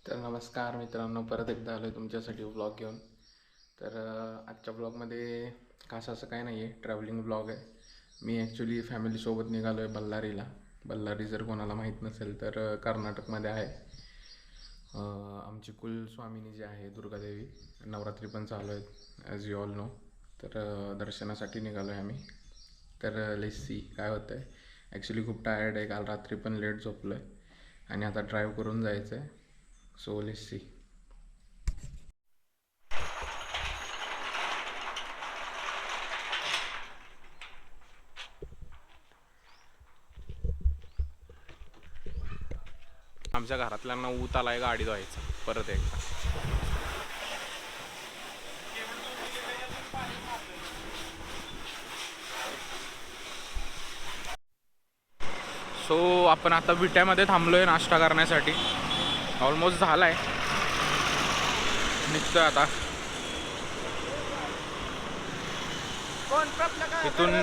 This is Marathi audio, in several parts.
तर नमस्कार मित्रांनो, परत एकदा आलो आहे तुमच्यासाठी व्लॉग घेऊन. तर आजच्या व्लॉगमध्ये खास असं काय नाही आहे, ट्रॅव्हलिंग व्लॉग आहे. मी ॲक्च्युली फॅमिलीसोबत निघालो आहे बल्लारीला. बल्लारी जर कोणाला माहीत नसेल तर कर्नाटकमध्ये आहे. आमची कुलस्वामिनी जी आहे दुर्गादेवी, नवरात्री पण चालू आहेत ॲज यू ऑल नो. तर दर्शनासाठी निघालो आहे आम्ही. तर लेट्स सी काय होतं आहे. ॲक्च्युली खूप टायर्ड आहे, काल रात्री पण लेट झोपलो आहे आणि आता ड्राईव्ह करून जायचं आहे. So let's see. आमच्या घरातल्यांना ऊत आलाय गाडी धुवायचा परत एकदा. सो आपण आता विट्यामध्ये थांबलोय नाश्ता करण्यासाठी. ऑलमोस्ट झालाय, निघतोय आता. तिथून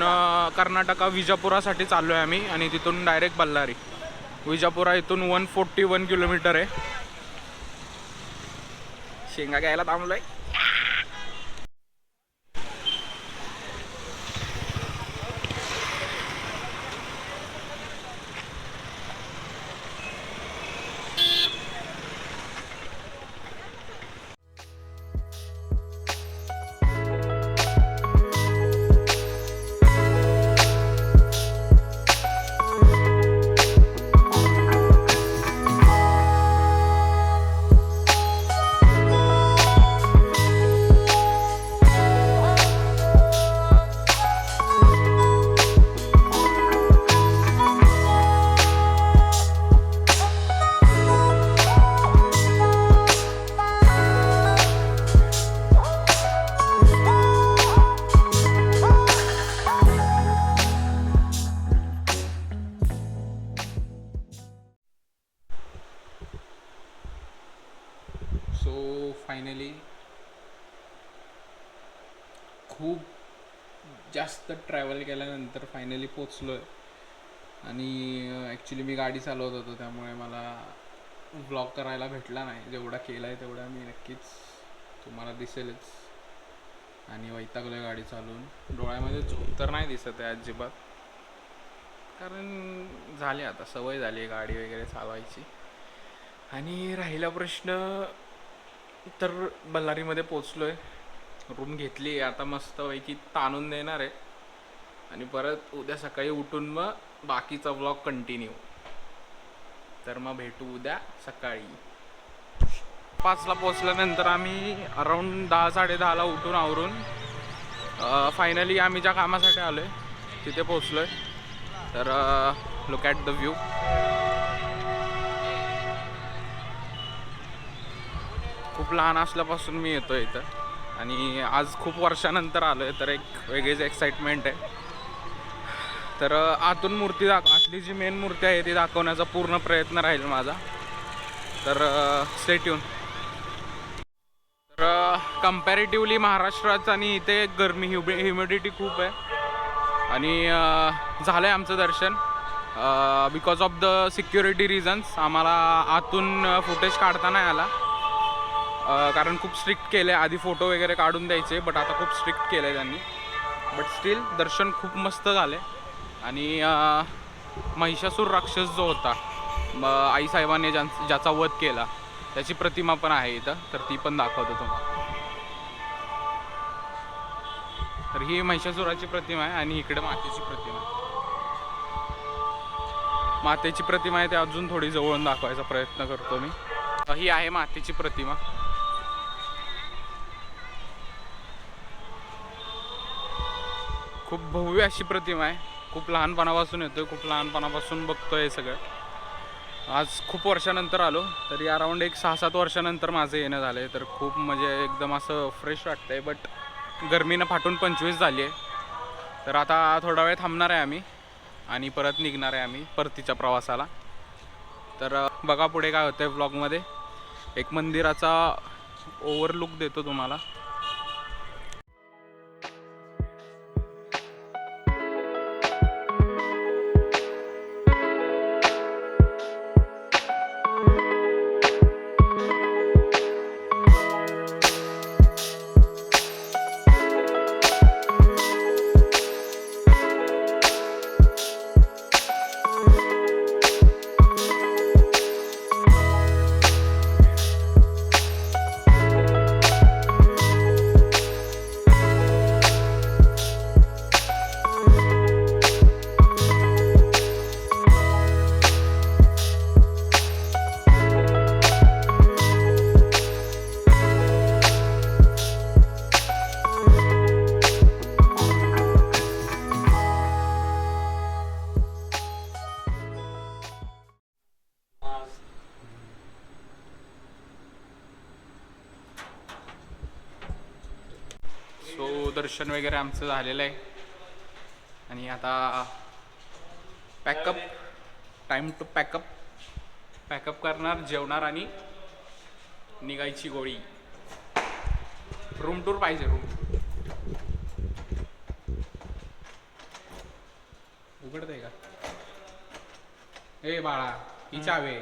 कर्नाटका विजापुरासाठी चाललोय आम्ही आणि तिथून डायरेक्ट बल्लारी. विजापुरा इथून 141 किलोमीटर आहे. शेंगा घ्यायला थांबलोय. सो फायनली खूप जास्त ट्रॅव्हल केल्यानंतर फायनली पोचलो आहे. आणि ॲक्च्युली मी गाडी चालवत होतो त्यामुळे मला व्लॉग करायला भेटला नाही. जेवढा केला आहे तेवढा मी नक्कीच तुम्हाला दिसेलच. आणि वैतागलो आहे गाडी चालवून. डोळ्यामध्ये झोप तर नाही दिसत आहे अजिबात, कारण झाली आता सवय झाली आहे गाडी वगैरे चालवायची. आणि राहिला प्रश्न, तर बल्लारीमध्ये पोचलो आहे, रूम घेतली आहे. आता मस्तपैकी ताणून देणार आहे आणि परत उद्या सकाळी उठून मग बाकीचा व्लॉग कंटिन्यू. तर मग भेटू उद्या सकाळी 5ला. पोचल्यानंतर आम्ही अराऊंड 10-10:30ला उठून आवरून फायनली आम्ही ज्या कामासाठी आलो आहे तिथे पोचलो आहे. तर लुक ॲट द व्ह्यू. खूप लहान असल्यापासून मी येतो इथं आणि आज खूप वर्षानंतर आलो आहे, तर एक वेगळीच एक्साइटमेंट आहे. तर आतून मूर्ती आतली जी मेन मूर्ती आहे ती दाखवण्याचा पूर्ण प्रयत्न राहील माझा. तर स्टे ट्यून. तर कम्पॅरेटिव्हली महाराष्ट्रात आणि इथे गरमी ह्युमिडिटी खूप आहे. आणि झालं आहे आमचं दर्शन. Because of the security reasons आम्हाला आतून फुटेज काढता नाही आला, कारण खूप स्ट्रिक्ट केलं आहे. आधी फोटो वगैरे काढून द्यायचे, बट आता खूप स्ट्रिक्ट केलं आहे त्यांनी. बट स्टील दर्शन खूप मस्त झाले. आणि महिषासूर राक्षस जो होता, आईसाहेबांनी ज्याचा वध केला, त्याची प्रतिमा पण आहे इथं, तर ती पण दाखवतो तुम्हाला. तर ही महिषासुराची प्रतिमा आहे आणि इकडे मातेची प्रतिमा आहे. मातेची प्रतिमा आहे, ते अजून थोडी जवळून दाखवायचा प्रयत्न करतो मी. ही आहे मातेची प्रतिमा. खूप भव्य अशी प्रतिमा आहे. खूप लहानपणापासून येतोय, खूप लहानपणापासून बघतोय हे सगळं. आज खूप वर्षानंतर आलो, तरी अराऊंड एक 6-7 वर्षानंतर माझं येणं झालं आहे. तर खूप म्हणजे एकदम असं फ्रेश वाटतं आहे. बट गरमीनं फाटून 25 झाली आहे. तर आता थोडा वेळ थांबणार आहे आम्ही आणि परत निघणार आहे आम्ही परतीच्या प्रवासाला. तर बघा पुढे काय होतं आहे व्लॉगमध्ये. एक मंदिराचा ओव्हरलुक देतो तुम्हाला. देवदर्शन वगैरे आमचं झालेलं आहे आणि आता पॅकअप, टाईम टू पॅकअप करणार, जेवणार आणि निघायची गोळी. रूम टूर पाहिजे. रूम उघडतंय का? ए बाळा, ही चावे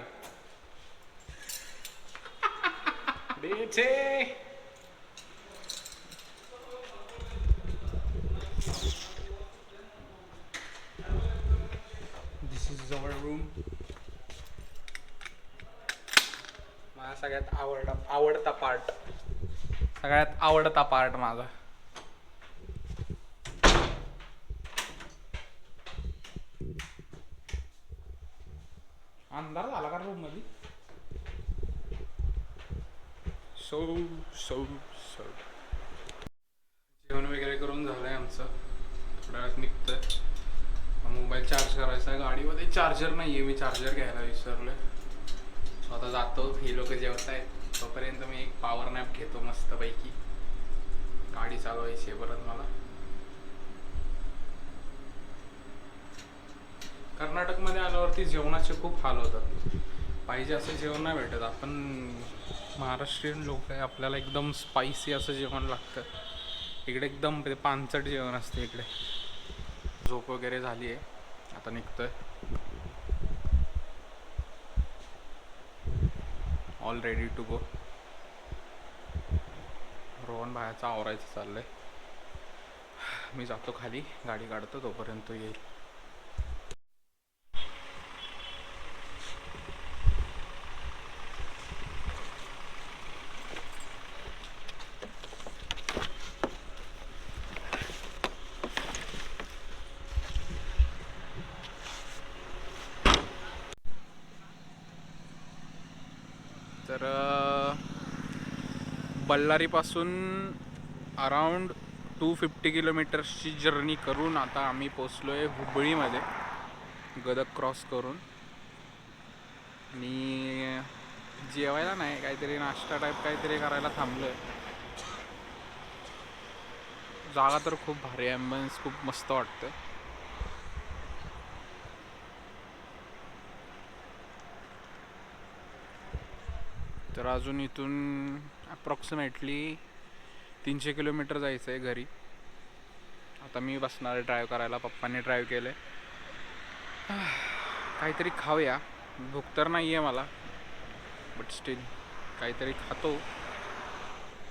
दिस इज अवर रूम. माझा सगळ्यात आवडता पार्ट माझा. अंधार झाला का रूम मध्ये? सो जेवण वगैरे करून झालंय आमचं. थोड्या वेळात निघतंय. मोबाईल चार्ज करायचा आहे. गाडीमध्ये चार्जर नाही आहे, मी चार्जर घ्यायला विसरलोय. सो आता जातो. ही लोक जेवत आहेत तोपर्यंत मी एक पॉवर नॅप घेतो मस्तपैकी. गाडी चालवायची आहे परत मला. कर्नाटकमध्ये आल्यावरती जेवणाचे खूप हाल होतात. पाहिजे असं जेवण नाही भेटत. आपण महाराष्ट्रीयन लोक आहे, आपल्याला एकदम स्पायसी असं जेवण लागतं. इकडे एकदम पानचट जेवण असते इकडे. झोप वगैरे झाली आहे, आता निघतोय. All ready to go. Rohan भायाचं आवरायचं चाललंय. मी जातो खाली, गाडी काढतो, तोपर्यंत येईल. तर बल्लारीपासून अराऊंड 250 किलोमीटर्सची जर्नी करून आता आम्ही पोचलो आहे हुबळीमध्ये, गदग क्रॉस करून. आणि जेवायला नाही, काहीतरी नाश्ता टाईप काहीतरी करायला थांबलो आहे. जागा तर खूप भारी, ॲम्बियन्स खूप मस्त वाटतं. तर अजून इथून अप्रॉक्सिमेटली 300 किलोमीटर जायचं आहे घरी. आता मी बसणार आहे ड्राईव्ह करायला. पप्पांनी ड्राईव्ह केलं आहे. काहीतरी खाऊया. भूक तर नाही आहे मला, बट स्टील काहीतरी खातो.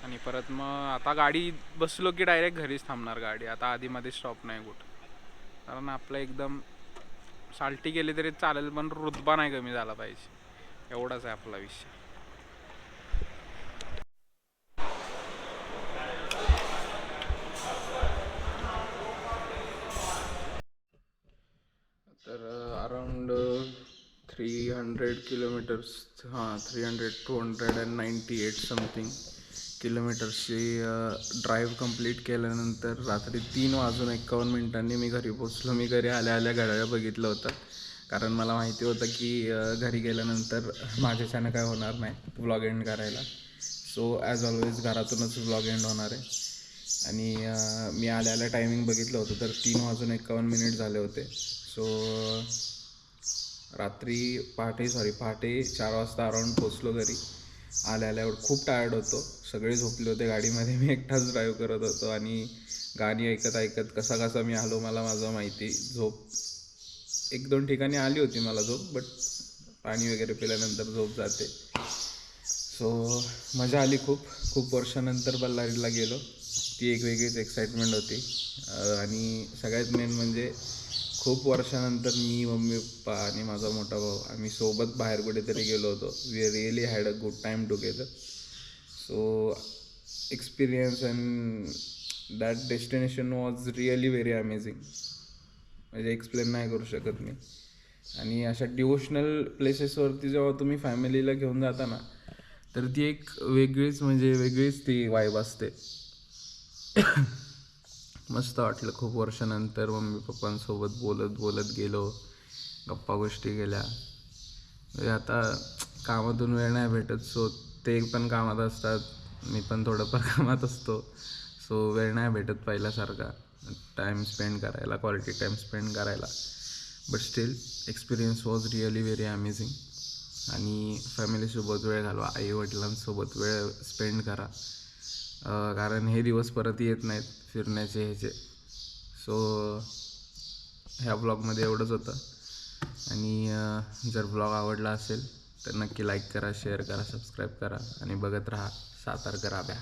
आणि परत मग आता गाडी बसलो की डायरेक्ट घरीच थांबणार गाडी. आता आधीमध्ये स्टॉप नाही कुठं, कारण आपलं एकदम साल्टी गेली तरी चालेल, पण रुतबा नाही कमी झाला पाहिजे, एवढाच आहे आपला विषय. तर अराउंड 300 किलोमीटर्स, 298 समथिंग किलोमीटर्सची ड्राईव्ह कंप्लीट केल्यानंतर रात्री 3:51 मी घरी पोचलो. मी घरी आल्या घड्याळ बघितलं होतं, कारण मला माहिती होतं की घरी गेल्यानंतर माझ्याच्यानं काय होणार नाही व्लॉग एंड करायला. सो ॲज ऑलवेज घरातूनच व्लॉग एंड होणार आहे. आणि मी आल्या टायमिंग बघितलं होतं तर 3:51 झाले होते. सो पहाटे 4 वाजता अराऊंड पोचलो घरी. आल्यावर खूप टायर्ड होतो, सगळे झोपले होते गाडीमध्ये. मी एकटाच ड्राईव्ह करत होतो आणि गाणी ऐकत कसा मी आलो मला माझं माहिती. झोप 1-2 ठिकाणी आली होती मला झोप, बट पाणी वगैरे पिल्यानंतर झोप जाते. सो मजा आली खूप वर्षानंतर बल्लारीला गेलो. ती एक वेगळीच एक्साइटमेंट होती. आणि सगळ्यात मेन म्हणजे खूप वर्षानंतर मी, मम्मी, पप्पा आणि माझा मोठा भाऊ आम्ही सोबत बाहेर कुठेतरी गेलो होतो. We really had a good time together. So experience and that destination was really very amazing. म्हणजे एक्सप्लेन नाही करू शकत मी. आणि अशा डिवोशनल प्लेसेसवरती जेव्हा तुम्ही फॅमिलीला घेऊन जाता ना, तर ती एक वेगळीच ती वाईब असते. मस्त वाटलं. खूप वर्षानंतर मम्मी पप्पांसोबत बोलत गेलो, गप्पा गोष्टी केल्या. म्हणजे आता कामातून वेळ नाही भेटत, सो ते पण कामात असतात, मी पण थोडंफार कामात असतो. सो सो वेळ नाही भेटत पहिल्यासारखा टाईम स्पेंड करायला, क्वालिटी टाईम स्पेंड करायला. But still experience was really very amazing. आणि फॅमिलीसोबत वेळ घालवा, आईवडिलांसोबत वेळ स्पेंड करा, कारण हे दिवस परत येत नाहीत फिरण्याचे ह्याचे. सो ह्या ब्लॉगमध्ये एवढंच होतं. आणि जर ब्लॉग आवडला असेल तर नक्की लाईक करा, शेअर करा, सबस्क्राईब करा आणि बघत राहा सातारकर अभ्या.